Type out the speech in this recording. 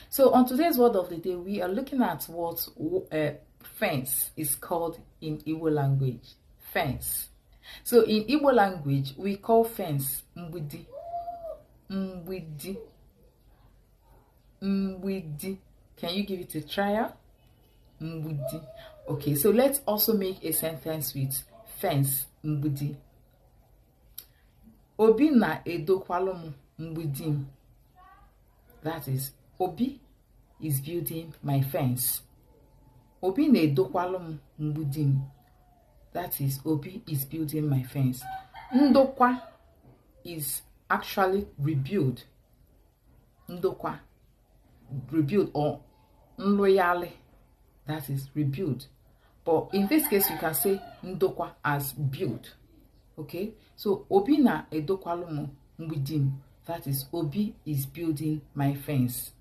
So on today's word of the day, we are looking at what fence is called in Igbo language. Fence. So in Igbo language, we call fence mbudi. Mbudi. Mbudi. Can you give it a trial? Mbudi. Okay, so let's also make a sentence with fence mbudi. Obi na edokwalum mbudim. That is, Obi is building my fence. Obi na edokwalum mbudim. That is, Obi is building my fence. Ndokwa is actually rebuild. Ndokwa, rebuild, or nloyale. That is rebuild. But in this case, you can say ndokwa as build. Okay, so Obi na edokwalum mbudim. That is, Obi is building my fence.